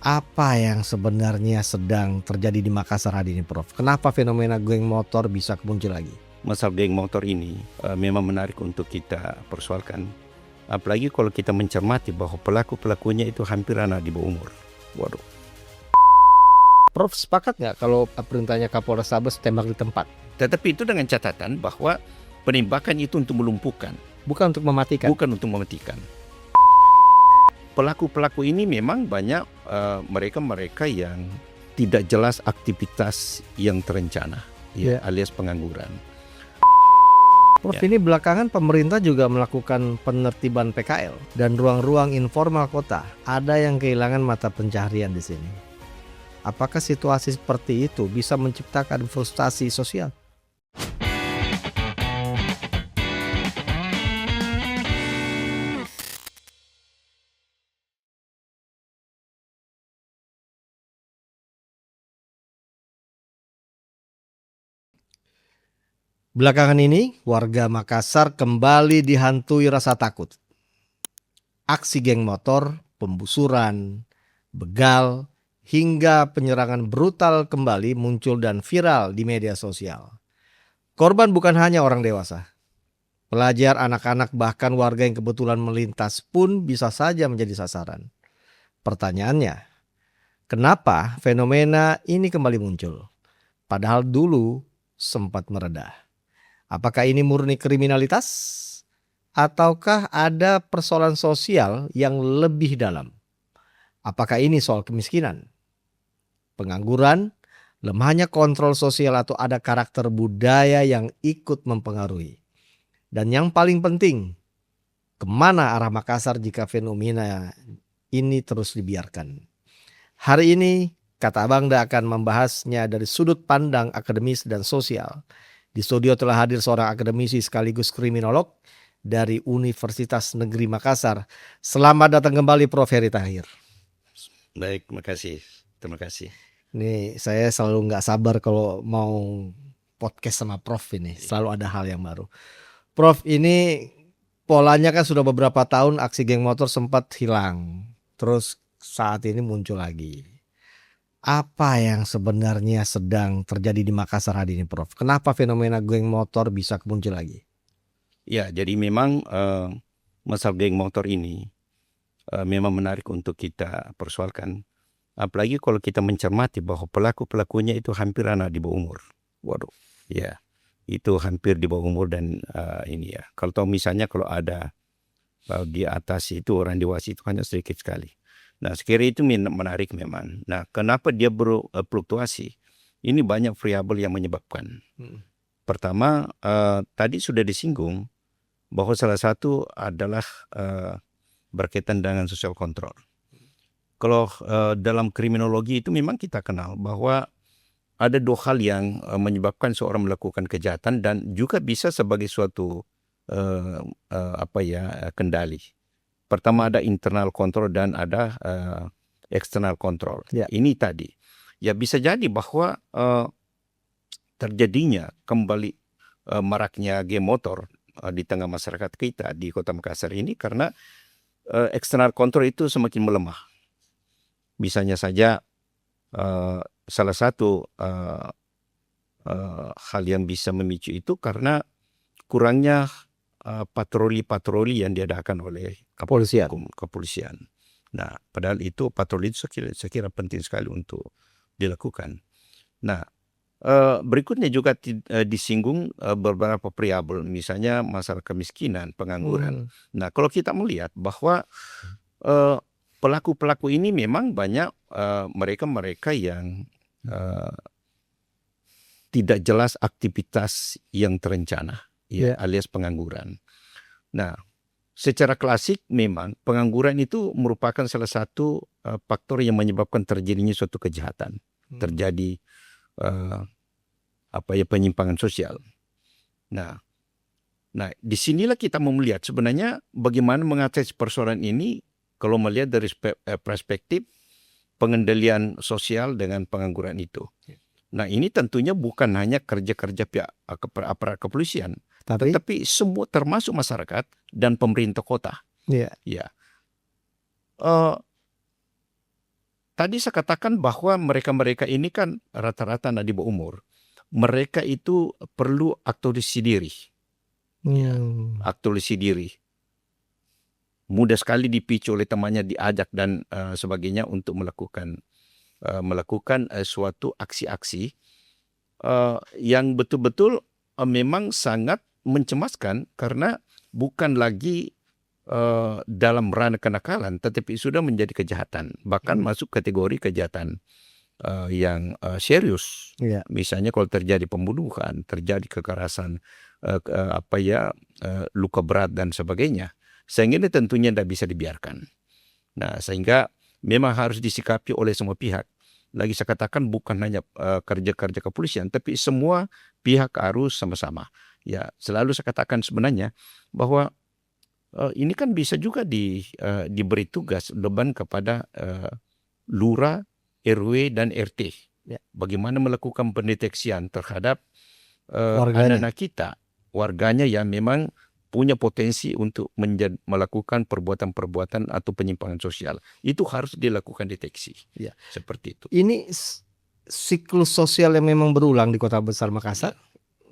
Apa yang sebenarnya sedang terjadi di Makassar hari ini, Prof? Kenapa fenomena geng motor bisa muncul lagi? Masalah geng motor ini memang menarik untuk kita persoalkan. Apalagi kalau kita mencermati bahwa pelaku-pelakunya itu hampir anak di bawah umur. Waduh. Prof sepakat nggak kalau perintahnya Kapolrestabes tembak di tempat? Tetapi itu dengan catatan bahwa penembakan itu untuk melumpuhkan, Bukan untuk mematikan. bukan untuk mematikan. Pelaku-pelaku ini memang banyak mereka-mereka yang tidak jelas aktivitas yang terencana, Ya. alias pengangguran. Prof, Ya. ini belakangan pemerintah juga melakukan penertiban PKL dan ruang-ruang informal kota. Ada yang kehilangan mata pencaharian di sini. Apakah situasi seperti itu bisa menciptakan frustasi sosial? Belakangan ini, warga Makassar kembali dihantui rasa takut. Aksi geng motor, pembusuran, begal, hingga penyerangan brutal kembali muncul dan viral di media sosial. Korban bukan hanya orang dewasa. Pelajar, anak-anak, bahkan warga yang kebetulan melintas pun bisa saja menjadi sasaran. Pertanyaannya, kenapa fenomena ini kembali muncul? Padahal dulu sempat mereda. Apakah ini murni kriminalitas? Ataukah ada persoalan sosial yang lebih dalam? Apakah ini soal kemiskinan, pengangguran, lemahnya kontrol sosial, atau ada karakter budaya yang ikut mempengaruhi? Dan yang paling penting, kemana arah Makassar jika fenomena ini terus dibiarkan? Hari ini, Kata Abangda akan membahasnya dari sudut pandang akademis dan sosial. Di studio telah hadir seorang akademisi sekaligus kriminolog dari Universitas Negeri Makassar. Selamat datang kembali Prof. Heri Tahir. Baik, terima kasih. Nih, saya selalu nggak sabar kalau mau podcast sama Prof ini. Selalu ada hal yang baru. Prof, ini polanya kan sudah beberapa tahun aksi geng motor sempat hilang. Terus saat ini muncul lagi. Apa yang sebenarnya sedang terjadi di Makassar hari ini, Prof? Kenapa fenomena geng motor bisa muncul lagi? Ya, jadi memang masalah geng motor ini memang menarik untuk kita persoalkan. Apalagi kalau kita mencermati bahwa pelaku-pelakunya itu hampir anak di bawah umur. Waduh, ya, itu hampir di bawah umur dan ini ya. Kalau tahu misalnya kalau ada di atas itu orang dewasa itu hanya sedikit sekali. Nah, sekiranya itu menarik memang. Nah, kenapa dia berfluktuasi? Ini banyak variabel yang menyebabkan. Pertama, tadi sudah disinggung bahwa salah satu adalah berkaitan dengan social control. Kalau dalam kriminologi itu memang kita kenal bahwa ada dua hal yang menyebabkan seorang melakukan kejahatan dan juga bisa sebagai suatu kendali. Pertama ada internal control dan ada external control. Ya. Ini tadi. Ya bisa jadi bahwa terjadinya kembali maraknya geng motor di tengah masyarakat kita di Kota Makassar ini karena external control itu semakin melemah. Misalnya saja salah satu hal yang bisa memicu itu karena kurangnya patroli-patroli yang diadakan oleh kepolisian. Nah, padahal itu patroli itu saya kira penting sekali untuk dilakukan. Nah, berikutnya juga disinggung beberapa variabel, misalnya masalah kemiskinan, pengangguran. Nah, kalau kita melihat bahwa pelaku-pelaku ini memang banyak mereka-mereka yang tidak jelas aktivitas yang terencana, alias pengangguran. Nah, secara klasik memang pengangguran itu merupakan salah satu faktor yang menyebabkan terjadinya suatu kejahatan, terjadi penyimpangan sosial. Nah, disinilah kita mau melihat sebenarnya bagaimana mengatasi persoalan ini kalau melihat dari perspektif pengendalian sosial dengan pengangguran itu. Nah, ini tentunya bukan hanya kerja-kerja pihak aparat kepolisian, tetapi semua termasuk masyarakat dan pemerintah kota. Iya. Ya. tadi saya katakan bahwa mereka-mereka ini kan rata-rata anak di bawah umur. Mereka itu perlu aktualisasi diri. Ya, aktualisasi diri. Mudah sekali dipicu oleh temannya, diajak dan sebagainya untuk melakukan suatu aksi-aksi yang betul-betul memang sangat mencemaskan, karena bukan lagi dalam ranah kenakalan, tetapi sudah menjadi kejahatan, bahkan masuk kategori kejahatan yang serius. Ya. Misalnya kalau terjadi pembunuhan, terjadi kekerasan, luka berat dan sebagainya, sehingga ini tentunya tidak bisa dibiarkan. Nah, sehingga memang harus disikapi oleh semua pihak. Lagi saya katakan bukan hanya kerja-kerja kepolisian, tapi semua pihak harus sama-sama. Ya, selalu saya katakan sebenarnya bahwa ini kan bisa juga diberi tugas beban kepada lurah, RW dan RT. Ya. Bagaimana melakukan pendeteksian terhadap Warganya. anak-anak kita, warganya yang memang punya potensi untuk melakukan perbuatan-perbuatan atau penyimpangan sosial. Itu harus dilakukan deteksi. Ya. Seperti itu. Ini siklus sosial yang memang berulang di Kota Besar Makassar.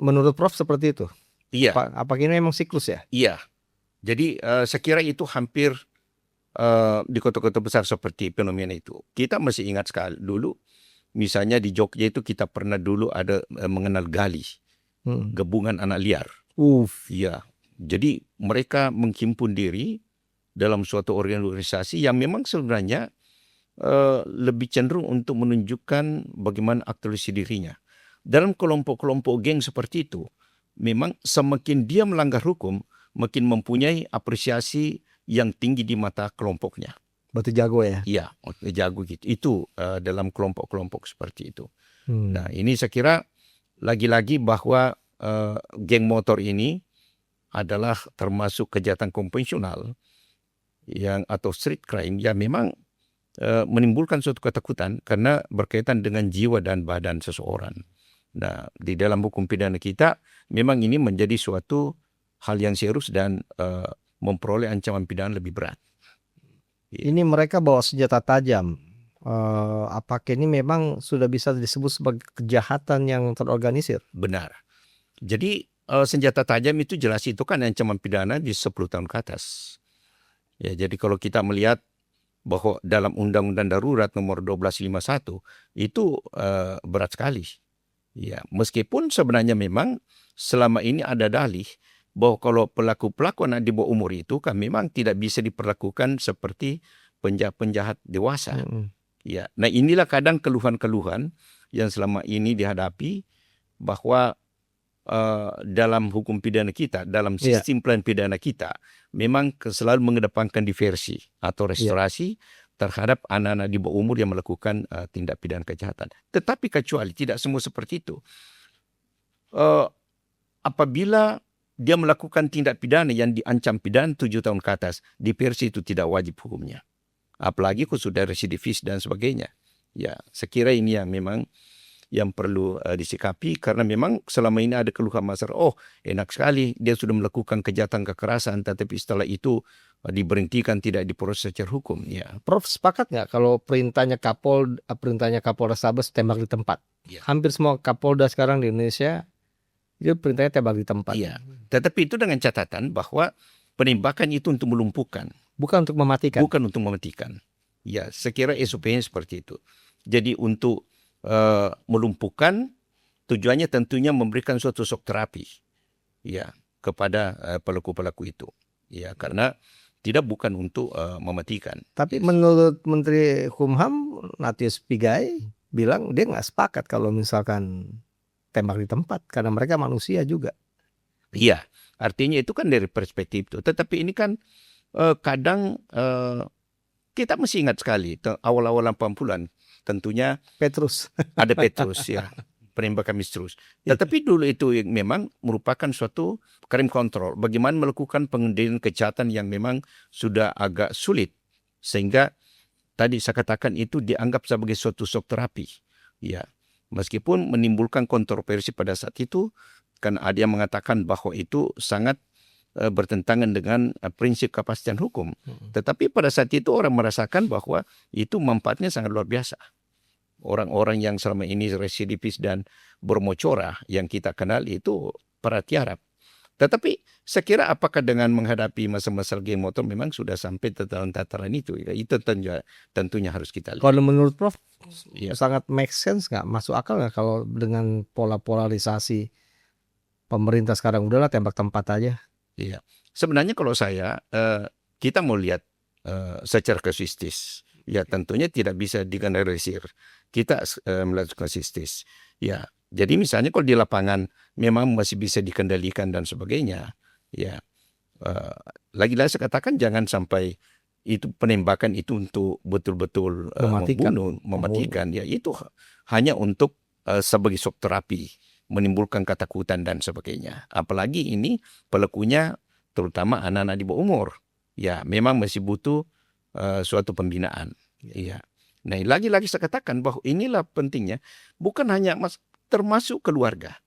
Menurut Prof seperti itu? Iya. Apakah ini memang siklus ya? Iya. Jadi saya kira itu hampir di kota-kota besar seperti fenomena itu. Kita masih ingat sekali dulu, misalnya di Jogja itu kita pernah dulu ada mengenal gali, gabungan anak liar. Iya. Jadi mereka menghimpun diri dalam suatu organisasi yang memang sebenarnya lebih cenderung untuk menunjukkan bagaimana aktualisasi dirinya. Dalam kelompok-kelompok geng seperti itu, memang semakin dia melanggar hukum, makin mempunyai apresiasi yang tinggi di mata kelompoknya. Berarti jago ya? Iya, jago gitu. Itu dalam kelompok-kelompok seperti itu. Nah, ini saya kira lagi-lagi bahwa geng motor ini adalah termasuk kejahatan konvensional yang atau street crime yang memang menimbulkan suatu ketakutan karena berkaitan dengan jiwa dan badan seseorang. Nah, di dalam hukum pidana kita memang ini menjadi suatu hal yang serius dan memperoleh ancaman pidana lebih berat. Ini mereka bawa senjata tajam. Apakah ini memang sudah bisa disebut sebagai kejahatan yang terorganisir? Benar. Jadi senjata tajam itu jelas itu kan ancaman pidana di 10 tahun ke atas. Ya, jadi kalau kita melihat bahwa dalam Undang-Undang Darurat nomor 1251 itu berat sekali. Ya, meskipun sebenarnya memang selama ini ada dalih bahwa kalau pelaku-pelaku anak di bawah umur itu kan memang tidak bisa diperlakukan seperti penjahat-penjahat dewasa. Ya, nah inilah kadang keluhan-keluhan yang selama ini dihadapi bahwa dalam hukum pidana kita, dalam sistem plan pidana kita, memang selalu mengedepankan diversi atau restorasi terhadap anak-anak di bawah umur yang melakukan tindak pidana kejahatan. Tetapi kecuali tidak semua seperti itu. Apabila dia melakukan tindak pidana yang diancam pidana 7 tahun ke atas, diversi itu tidak wajib hukumnya. Apalagi kalau sudah residivis dan sebagainya. Ya, saya kira ini yang memang yang perlu disikapi, karena memang selama ini ada keluhan masyarakat, enak sekali dia sudah melakukan kejahatan kekerasan, tetapi setelah itu diberhentikan, tidak diproses secara hukum. Ya. Prof sepakat nggak kalau perintahnya Kapolres Sabes tembak di tempat? Ya. Hampir semua Kapolda sekarang di Indonesia itu perintahnya tembak di tempat. Iya. Tetapi itu dengan catatan bahwa penembakan itu untuk melumpuhkan, bukan untuk mematikan. Bukan untuk mematikan. Ya, saya kira SOP-nya seperti itu. Jadi untuk melumpuhkan tujuannya tentunya memberikan suatu shock terapi, ya, kepada pelaku-pelaku itu. Ya, karena bukan untuk mematikan. Tapi menurut Menteri Hukum Nathius Pigai bilang dia nggak sepakat kalau misalkan tembak di tempat karena mereka manusia juga. Iya, artinya itu kan dari perspektif itu. Tetapi ini kan kadang kita mesti ingat sekali awal-awal 80-an tentunya Petrus. Ada Petrus ya, penembakan misterius. Tetapi dulu itu memang merupakan suatu crime control. Bagaimana melakukan pengendalian kejahatan yang memang sudah agak sulit. Sehingga tadi saya katakan itu dianggap sebagai suatu shock terapi. Ya, meskipun menimbulkan kontroversi pada saat itu, kan ada yang mengatakan bahwa itu sangat bertentangan dengan prinsip kepastian hukum. Tetapi pada saat itu orang merasakan bahwa itu manfaatnya sangat luar biasa. Orang-orang yang selama ini residivis dan bermocora yang kita kenal itu para tiarap. Tetapi saya kira apakah dengan menghadapi masa-masa geng motor memang sudah sampai tataran itu? Ya, itu tentunya harus kita lihat. Kalau menurut Prof, Iya. sangat make sense nggak? Masuk akal nggak kalau dengan pola polarisasi pemerintah sekarang udahlah tembak tempat aja? Iya. Sebenarnya kalau saya, kita mau lihat secara kasuistis. Ya tentunya tidak bisa digeneralisir. Kita melihat kasuistis. Ya, jadi misalnya kalau di lapangan memang masih bisa dikendalikan dan sebagainya. Ya, lagi-lagi saya katakan jangan sampai itu penembakan itu untuk betul-betul mematikan. Ya itu hanya untuk sebagai shock terapi, menimbulkan ketakutan dan sebagainya. Apalagi ini pelakunya terutama anak-anak di bawah umur. Ya, memang masih butuh suatu pembinaan. Ya. Nah, lagi-lagi saya katakan bahwa inilah pentingnya, bukan hanya termasuk keluarga.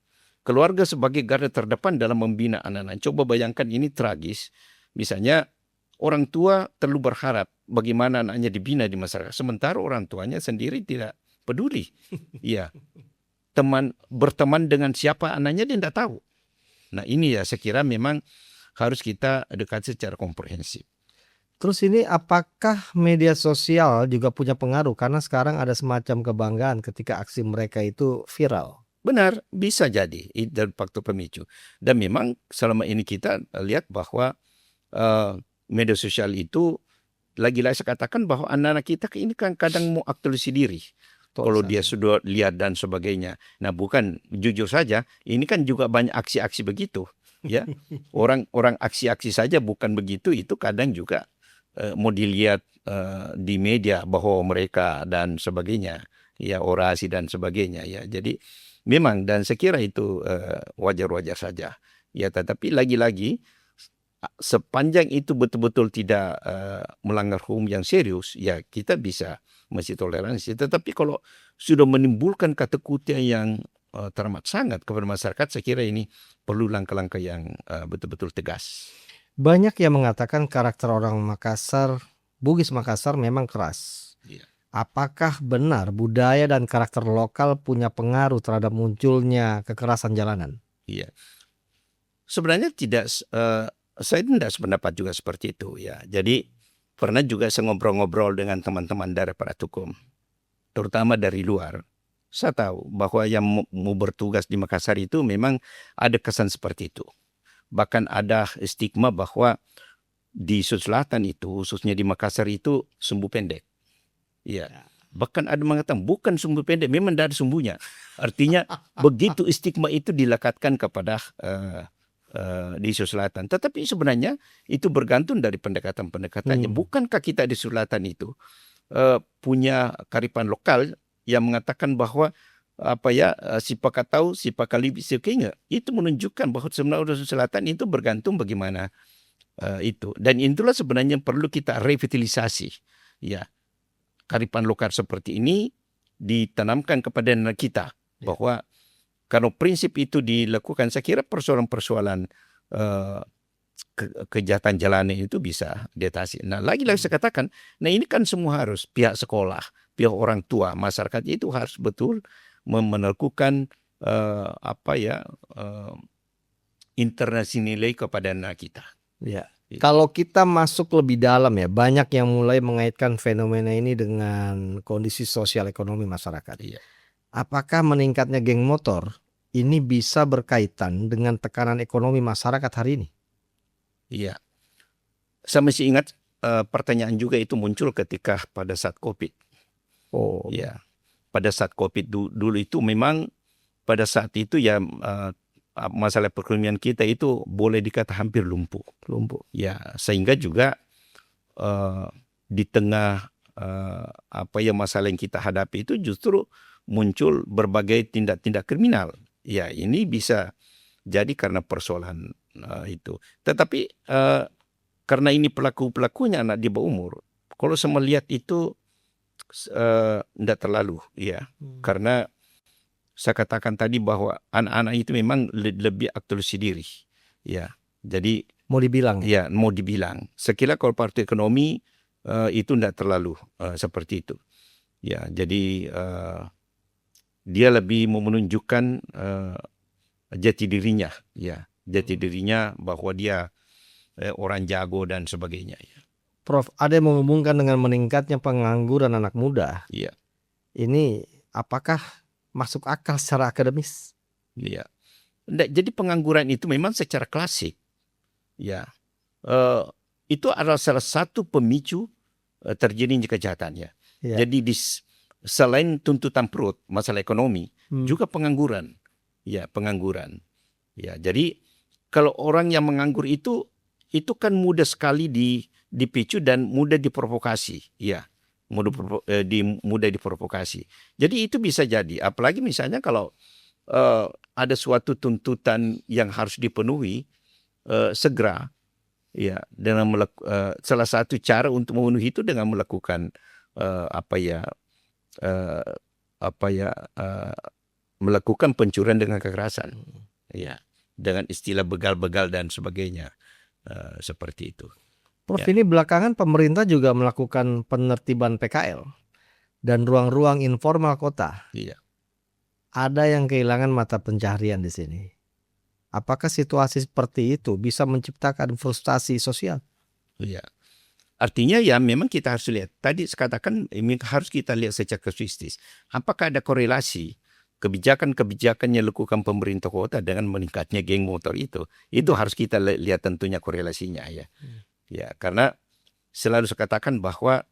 Keluarga sebagai garda terdepan dalam membina anak-anak. Coba bayangkan ini tragis. Misalnya orang tua terlalu berharap bagaimana anaknya dibina di masyarakat, sementara orang tuanya sendiri tidak peduli. Ya. Berteman dengan siapa anaknya dia tidak tahu. Nah ini ya saya kira memang harus kita dekati secara komprehensif. Terus ini apakah media sosial juga punya pengaruh? Karena sekarang ada semacam kebanggaan ketika aksi mereka itu viral. Benar, bisa jadi itu faktor pemicu. Dan memang selama ini kita lihat bahwa media sosial itu lagi-lagi saya katakan bahwa anak-anak kita ini kan kadang mau aktualisasi diri. Kalau dia sudah lihat dan sebagainya. Nah bukan jujur saja, ini kan juga banyak aksi-aksi begitu. Ya, orang aksi-aksi saja bukan begitu, itu kadang juga mau dilihat di media bahwa mereka dan sebagainya, ya orasi dan sebagainya. Ya, jadi memang dan saya kira itu wajar-wajar saja. Ya, tetapi lagi-lagi sepanjang itu betul-betul tidak melanggar hukum yang serius, ya kita bisa masih toleransi. Tetapi kalau sudah menimbulkan ketakutan yang teramat sangat kepada masyarakat, saya kira ini perlu langkah-langkah yang betul-betul tegas. Banyak yang mengatakan karakter orang Makassar, Bugis Makassar memang keras. Iya. Apakah benar budaya dan karakter lokal punya pengaruh terhadap munculnya kekerasan jalanan? Iya. Sebenarnya tidak, saya tidak sependapat juga seperti itu ya. Jadi pernah juga saya ngobrol-ngobrol dengan teman-teman dari aparat hukum, terutama dari luar. Saya tahu bahwa yang mau bertugas di Makassar itu memang ada kesan seperti itu. Bahkan ada stigma bahwa di Sulawesi Selatan itu, khususnya di Makassar itu sumbu pendek. Ya. Bahkan ada mengatakan bukan sumbu pendek, memang tidak ada sumbunya. Artinya begitu stigma itu dilekatkan kepada di Sulawesi Selatan. Tetapi sebenarnya itu bergantung dari pendekatan-pendekatannya. Bukankah kita di Sulawesi Selatan itu punya kearifan lokal yang mengatakan bahwa si pakatau, si pakalibi, si kenga, itu menunjukkan bahwa sebenarnya Sulawesi Selatan itu bergantung bagaimana itu. Dan itulah sebenarnya yang perlu kita revitalisasi. Ya, kearifan lokal seperti ini ditanamkan kepada anak kita bahwa kalau prinsip itu dilakukan, saya kira persoalan-persoalan kejahatan jalanan itu bisa diatasi. Nah, lagi-lagi saya katakan, nah ini kan semua harus pihak sekolah, pihak orang tua, masyarakat itu harus betul melakukan internasi nilai kepada anak kita. Ya. Kalau kita masuk lebih dalam ya, banyak yang mulai mengaitkan fenomena ini dengan kondisi sosial ekonomi masyarakat. Iya. Apakah meningkatnya geng motor ini bisa berkaitan dengan tekanan ekonomi masyarakat hari ini? Iya. Saya masih ingat pertanyaan juga itu muncul ketika pada saat COVID. Oh. Ya. Pada saat COVID dulu itu memang pada saat itu ya masalah perekonomian kita itu boleh dikata hampir lumpuh. Ya, sehingga juga di tengah masalah yang kita hadapi itu justru muncul berbagai tindak-tindak kriminal. Ya, ini bisa jadi karena persoalan itu. Tetapi karena ini pelakunya anak di bawah umur, kalau saya melihat itu tidak terlalu, ya, karena saya katakan tadi bahwa anak-anak itu memang lebih aktualisasi diri, ya. Jadi Mau dibilang ya? Ya, mau dibilang. Sekira kalau partai ekonomi itu tidak terlalu seperti itu. Ya, jadi dia lebih mau menunjukkan jati dirinya, ya, jati dirinya bahwa dia orang jago dan sebagainya. Ya. Prof, ada yang menghubungkan dengan meningkatnya pengangguran anak muda. Iya, Ini apakah masuk akal secara akademis? iya. Jadi pengangguran itu memang secara klasik, ya, itu adalah salah satu pemicu terjadinya kejahatan. Ya. Ya. Jadi selain tuntutan perut, masalah ekonomi, juga pengangguran, ya, pengangguran. Ya, jadi kalau orang yang menganggur itu kan mudah sekali dipicu dan mudah diprovokasi, ya, mudah diprovokasi. Jadi itu bisa jadi, apalagi misalnya kalau ada suatu tuntutan yang harus dipenuhi segera, ya, dengan salah satu cara untuk memenuhi itu dengan melakukan melakukan pencurian dengan kekerasan, ya, dengan istilah begal-begal dan sebagainya, seperti itu. Prof, Ya. ini belakangan pemerintah juga melakukan penertiban PKL dan ruang-ruang informal kota. Iya. Ada yang kehilangan mata pencaharian di sini. Apakah situasi seperti itu bisa menciptakan frustasi sosial? Iya. Artinya ya memang kita harus lihat. Tadi saya katakan harus kita lihat secara kasuistis. Apakah ada korelasi kebijakan-kebijakan yang dilakukan pemerintah kota dengan meningkatnya geng motor itu? Itu harus kita lihat tentunya korelasinya, ya. Ya, karena selalu saya katakan bahwa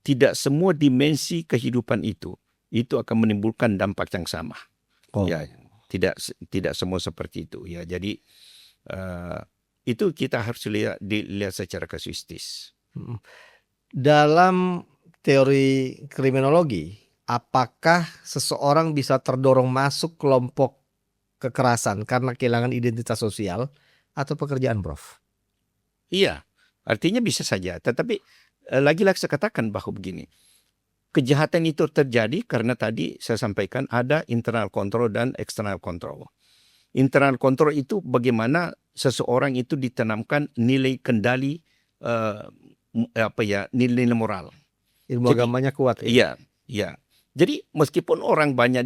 tidak semua dimensi kehidupan itu akan menimbulkan dampak yang sama. Ya, tidak semua seperti itu, ya. Jadi itu kita harus dilihat secara kasuistis. Dalam teori kriminologi, apakah seseorang bisa terdorong masuk kelompok kekerasan karena kehilangan identitas sosial atau pekerjaan, Prof? Iya, artinya bisa saja. Tetapi lagi-lagi saya katakan bahwa begini, kejahatan itu terjadi karena tadi saya sampaikan ada internal control dan external control. Internal control itu bagaimana seseorang itu ditanamkan nilai kendali nilai moral. Ilmu agamanya kuat, ya. Iya, iya. Jadi meskipun orang banyak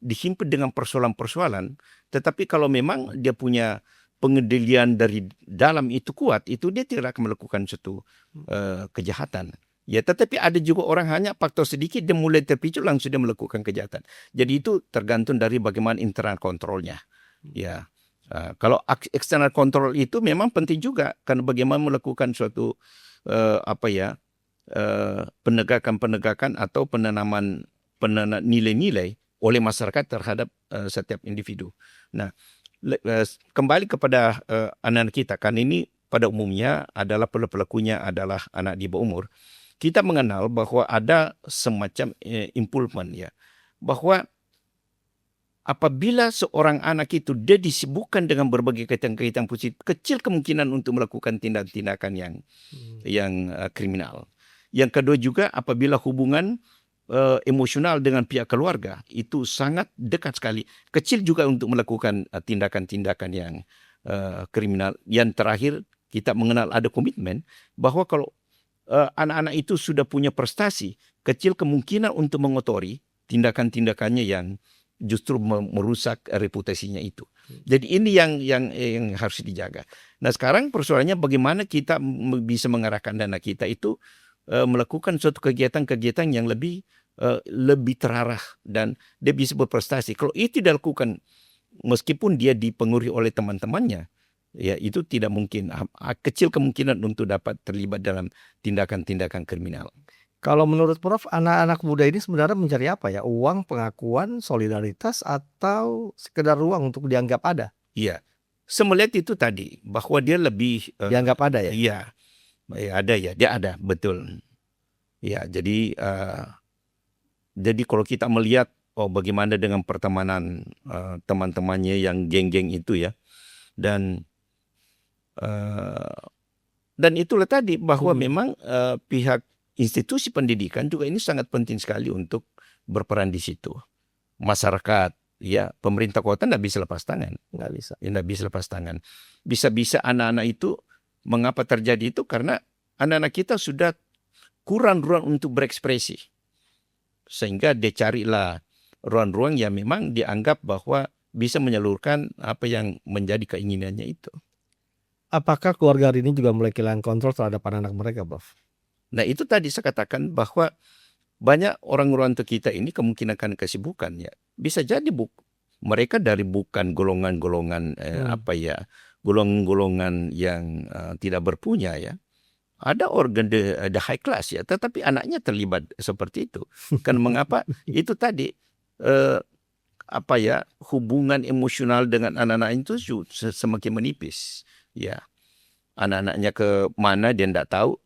dihimpit dengan persoalan-persoalan, tetapi kalau memang dia punya pengendalian dari dalam itu kuat, itu dia tidak akan melakukan suatu kejahatan. Ya, tetapi ada juga orang hanya faktor sedikit dia mulai terpicu langsung dia melakukan kejahatan. Jadi itu tergantung dari bagaimana internal kontrolnya. Ya, kalau external control itu memang penting juga karena bagaimana melakukan suatu penegakan atau penanaman nilai-nilai oleh masyarakat terhadap setiap individu. Nah, kembali kepada anak-anak kita, kan ini pada umumnya adalah pelakunya adalah anak di bawah umur. Kita mengenal bahwa ada semacam impulsion, ya, bahwa apabila seorang anak itu dia disibukkan dengan berbagai kegiatan positif, kecil kemungkinan untuk melakukan tindakan-tindakan yang kriminal. Yang kedua juga apabila hubungan emosional dengan pihak keluarga itu sangat dekat sekali, kecil juga untuk melakukan tindakan-tindakan yang kriminal. Yang terakhir kita mengenal ada komitmen bahwa kalau anak-anak itu sudah punya prestasi, kecil kemungkinan untuk mengotori tindakan-tindakannya yang justru merusak reputasinya itu. Jadi ini yang harus dijaga. Nah, sekarang persoalannya bagaimana kita bisa mengarahkan dana kita itu melakukan suatu kegiatan-kegiatan yang lebih terarah dan dia bisa berprestasi. Kalau itu dilakukan meskipun dia dipengaruhi oleh teman-temannya, ya itu tidak mungkin, kecil kemungkinan untuk dapat terlibat dalam tindakan-tindakan kriminal. Kalau menurut Prof, anak-anak muda ini sebenarnya mencari apa ya? Uang, pengakuan, solidaritas, atau sekedar ruang untuk dianggap ada? Iya, saya melihat itu tadi bahwa dia lebih dianggap ada, ya? Iya, ada, ya, dia ada, betul. Ya, jadi kalau kita melihat bagaimana dengan pertemanan teman-temannya yang geng-geng itu, ya, dan itulah tadi bahwa memang pihak institusi pendidikan juga ini sangat penting sekali untuk berperan di situ. Masyarakat, ya pemerintah kota tidak bisa lepas tangan. Nggak bisa. Ya, tidak bisa lepas tangan. Bisa-bisa anak-anak itu, mengapa terjadi itu? Karena anak-anak kita sudah kurang ruang untuk berekspresi. Sehingga dia carilah ruang-ruang yang memang dianggap bahwa bisa menyalurkan apa yang menjadi keinginannya itu. Apakah keluarga hari ini juga mulai kehilangan kontrol terhadap anak-anak mereka, Prof? Nah itu tadi saya katakan bahwa banyak orang-orang tua kita ini kemungkinan akan kesibukan ya. Bisa jadi mereka dari bukan golongan-golongan golongan-golongan yang tidak berpunya ya. Ada organ the high class ya, tetapi anaknya terlibat seperti itu. Kan mengapa? Itu tadi hubungan emosional dengan anak-anak itu semakin menipis. Ya, anak-anaknya ke mana dia tidak tahu.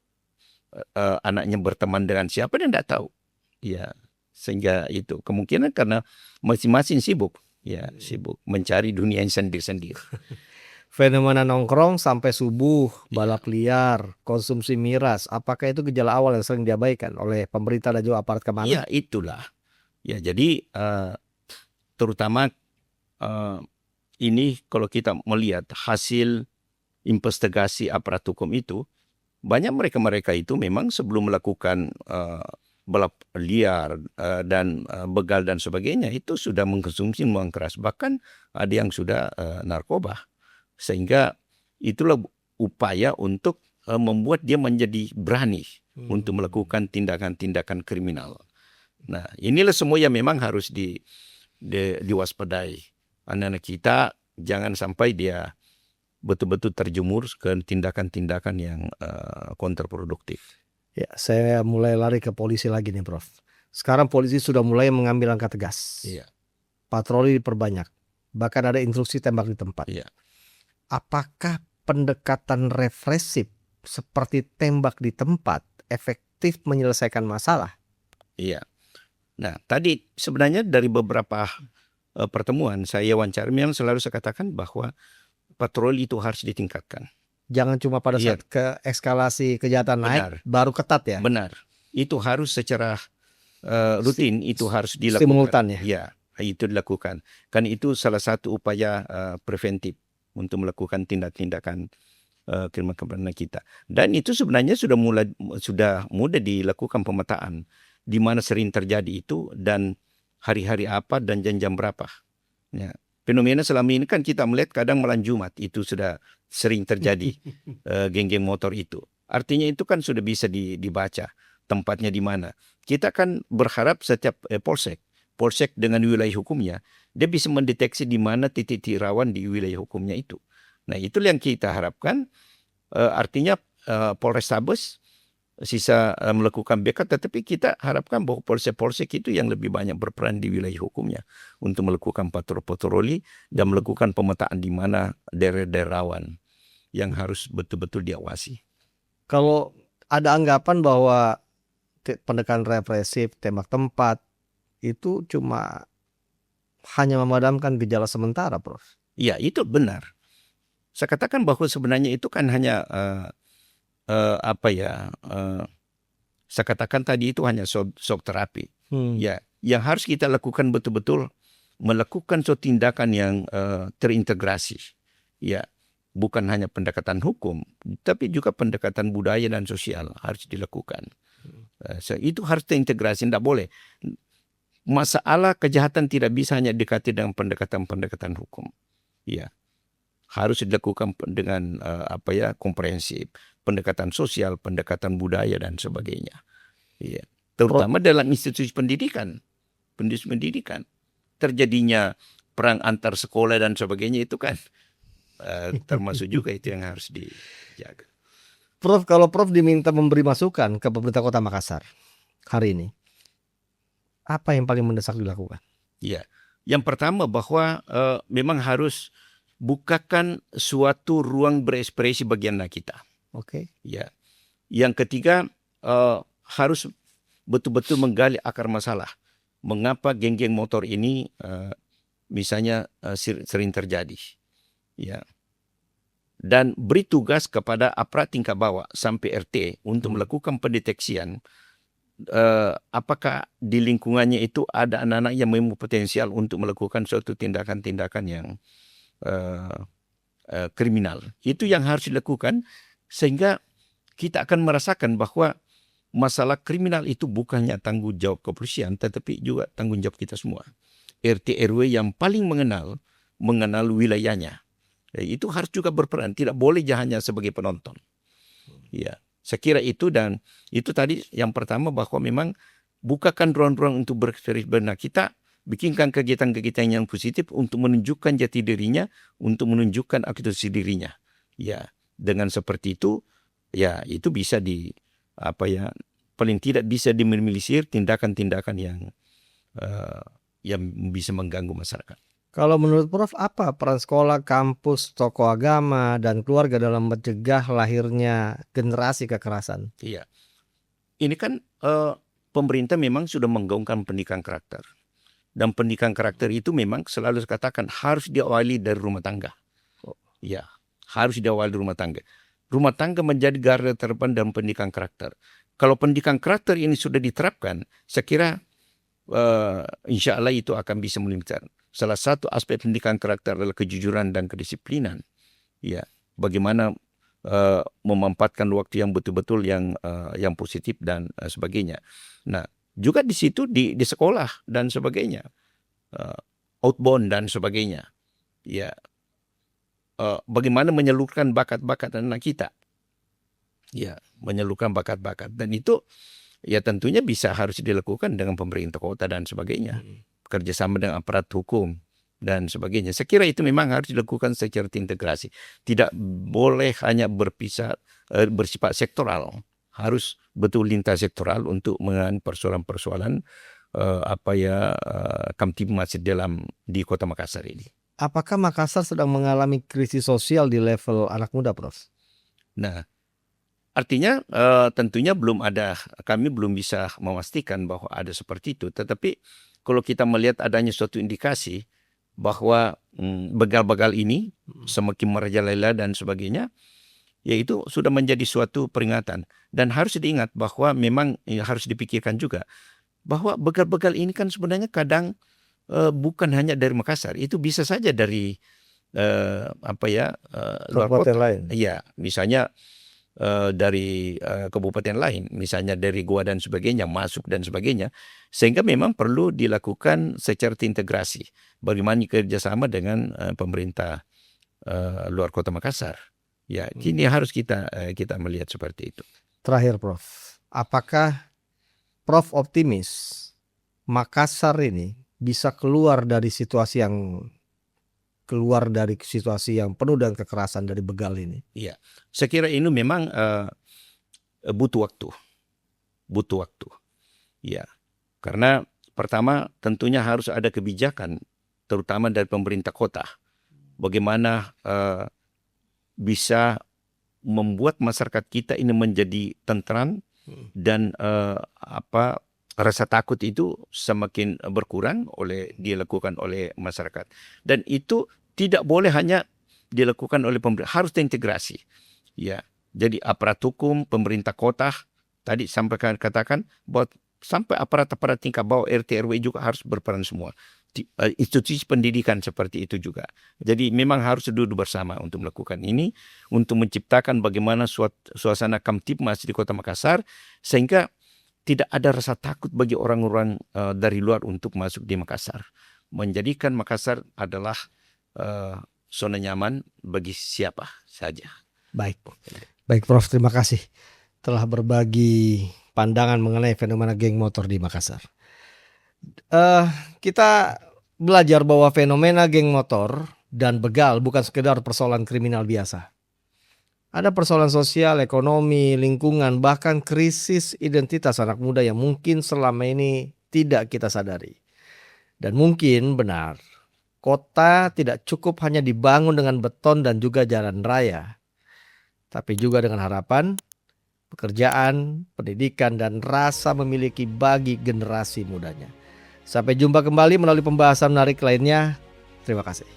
Anaknya berteman dengan siapa dia tidak tahu. Ya, sehingga itu kemungkinan karena masing-masing sibuk. Ya, sibuk mencari dunia yang sendiri-sendiri. Fenomena nongkrong sampai subuh, balap liar, konsumsi miras, apakah itu gejala awal yang sering diabaikan oleh pemerintah dan juga aparat keamanan? Ya, itulah. Ya, jadi terutama ini kalau kita melihat hasil investigasi aparat hukum itu, banyak mereka itu memang sebelum melakukan balap liar dan begal dan sebagainya itu sudah mengkonsumsi minuman keras, bahkan ada yang sudah narkoba. Sehingga itulah upaya untuk membuat dia menjadi berani untuk melakukan tindakan-tindakan kriminal. Nah, inilah semua yang memang harus diwaspadai. Anak-anak kita jangan sampai dia betul-betul terjemur ke tindakan-tindakan yang kontraproduktif. Ya, saya mulai lari ke polisi lagi nih, Prof. Sekarang polisi sudah mulai mengambil langkah tegas. Iya. Patroli diperbanyak. Bahkan ada instruksi tembak di tempat. Iya. Apakah pendekatan represif seperti tembak di tempat efektif menyelesaikan masalah? Iya. Nah, tadi sebenarnya dari beberapa pertemuan saya wawancara memang selalu saya katakan bahwa patroli itu harus ditingkatkan. Jangan cuma pada saat ke eskalasi kejahatan naik baru ketat ya. Benar. Itu harus secara rutin itu harus dilakukan. Simultan ya. Ya, itu dilakukan. Kan itu salah satu upaya preventif untuk melakukan tindak-tindakan kriminal kita. Dan itu sebenarnya sudah mudah dilakukan pemetaan di mana sering terjadi itu dan hari-hari apa dan jam-jam berapa. Ya. Fenomena selama ini kan kita melihat kadang malam Jumat itu sudah sering terjadi geng-geng motor itu. Artinya itu kan sudah bisa dibaca tempatnya di mana. Kita kan berharap setiap polsek dengan wilayah hukumnya, dia bisa mendeteksi di mana titik-titik rawan di wilayah hukumnya itu. Nah, itulah yang kita harapkan. Artinya Polrestabes sisa melakukan backup, tetapi kita harapkan bahwa polsek-polsek itu yang lebih banyak berperan di wilayah hukumnya untuk melakukan patroli dan melakukan pemetaan di mana daerah-daerah rawan yang harus betul-betul diawasi. Kalau ada anggapan bahwa pendekatan represif, tembak tempat itu cuma hanya memadamkan gejala sementara, Prof. Ya, itu benar. Saya katakan bahwa sebenarnya itu kan hanya saya katakan tadi itu hanya shock terapi. Ya, yang harus kita lakukan betul-betul melakukan suatu tindakan yang terintegrasi. Ya, bukan hanya pendekatan hukum, tapi juga pendekatan budaya dan sosial harus dilakukan. Itu harus terintegrasi, tidak boleh. Masalah kejahatan tidak bisa hanya dikati dengan pendekatan-pendekatan hukum. Ya, harus dilakukan dengan komprehensif, pendekatan sosial, pendekatan budaya dan sebagainya. Ya, terutama dalam institusi pendidikan, terjadinya perang antar sekolah dan sebagainya itu kan termasuk juga itu yang harus dijaga. Prof, kalau Prof diminta memberi masukan ke pemerintah Kota Makassar hari ini, apa yang paling mendesak dilakukan? Ya, yang pertama bahwa memang harus bukakan suatu ruang berekspresi bagi anak kita. Oke. Ya, yang ketiga harus betul-betul menggali akar masalah. Mengapa geng-geng motor ini misalnya sering terjadi? Ya. Dan beri tugas kepada aparat tingkat bawah sampai RT untuk melakukan pendeteksian apakah di lingkungannya itu ada anak-anak yang memiliki potensial untuk melakukan suatu tindakan-tindakan yang kriminal. Itu yang harus dilakukan sehingga kita akan merasakan bahwa masalah kriminal itu bukannya tanggung jawab kepolisian, tetapi juga tanggung jawab kita semua. RT RW yang paling mengenal wilayahnya, itu harus juga berperan, tidak boleh hanya sebagai penonton. Ya, saya kira itu, dan itu tadi yang pertama, bahwa memang bukakan ruang-ruang untuk berekspresi. Kita bikinkan kegiatan-kegiatan yang positif untuk menunjukkan jati dirinya, untuk menunjukkan aktuasi dirinya. Ya, dengan seperti itu, ya itu bisa paling tidak bisa diminimalisir tindakan-tindakan yang bisa mengganggu masyarakat. Kalau menurut Prof, apa peran sekolah, kampus, tokoh agama, dan keluarga dalam mencegah lahirnya generasi kekerasan? Iya, ini kan pemerintah memang sudah menggaungkan pendidikan karakter, dan pendidikan karakter itu memang selalu saya katakan harus diawali dari rumah tangga. Ya, harus diawali dari rumah tangga. Rumah tangga menjadi garda terdepan dalam pendidikan karakter. Kalau pendidikan karakter ini sudah diterapkan, saya kira insya Allah itu akan bisa meningkatkan. Salah satu aspek pendidikan karakter adalah kejujuran dan kedisiplinan. Ya, bagaimana memanfaatkan waktu yang betul-betul yang positif dan sebagainya. Nah, juga di situ di sekolah dan sebagainya, outbound dan sebagainya. Ya, bagaimana menyalurkan bakat-bakat anak kita. Ya, menyalurkan bakat-bakat, dan itu ya tentunya harus dilakukan dengan pemerintah kota dan sebagainya, kerjasama dengan aparat hukum dan sebagainya. Saya kira itu memang harus dilakukan secara integrasi. Tidak boleh hanya bersifat sektoral, harus betul lintas sektoral untuk menangani persoalan-persoalan kamtibmas di Kota Makassar ini. Apakah Makassar sedang mengalami krisis sosial di level anak muda, Prof? Nah, artinya tentunya kami belum bisa memastikan bahwa ada seperti itu. Tetapi kalau kita melihat adanya suatu indikasi bahwa begal-begal ini semakin merajalela dan sebagainya, yaitu sudah menjadi suatu peringatan. Dan harus diingat bahwa memang harus dipikirkan juga bahwa begal-begal ini kan sebenarnya kadang bukan hanya dari Makassar, itu bisa saja dari luar kota lain. Ya, misalnya dari kabupaten lain, misalnya dari Goa dan sebagainya, masuk dan sebagainya, sehingga memang perlu dilakukan secara integrasi. Bagaimana kerjasama dengan pemerintah luar kota Makassar. Ya, ini harus kita melihat seperti itu. Terakhir, Prof, apakah Prof optimis Makassar ini bisa keluar dari situasi yang penuh dengan kekerasan dari begal ini? Iya, saya kira ini memang butuh waktu. Ya, karena pertama tentunya harus ada kebijakan, terutama dari pemerintah kota, bagaimana bisa membuat masyarakat kita ini menjadi tentram dan rasa takut itu semakin berkurang dilakukan oleh masyarakat. Dan itu tidak boleh hanya dilakukan oleh pemerintah, harus terintegrasi. Ya, jadi aparat hukum, pemerintah kota, tadi sampai katakan bahwa sampai aparat-aparat tingkat bawah RT RW juga harus berperan semua. Institusi pendidikan seperti itu juga. Jadi memang harus duduk bersama untuk melakukan ini, untuk menciptakan bagaimana suasana kamtibmas di Kota Makassar, sehingga tidak ada rasa takut bagi orang-orang dari luar untuk masuk di Makassar. Menjadikan Makassar adalah zona nyaman bagi siapa saja. Baik, Prof, terima kasih telah berbagi pandangan mengenai fenomena geng motor di Makassar. Kita belajar bahwa fenomena geng motor dan begal bukan sekedar persoalan kriminal biasa. Ada persoalan sosial, ekonomi, lingkungan, bahkan krisis identitas anak muda yang mungkin selama ini tidak kita sadari. Dan mungkin benar, kota tidak cukup hanya dibangun dengan beton dan juga jalan raya, tapi juga dengan harapan, pekerjaan, pendidikan, dan rasa memiliki bagi generasi mudanya. Sampai jumpa kembali melalui pembahasan menarik lainnya. Terima kasih.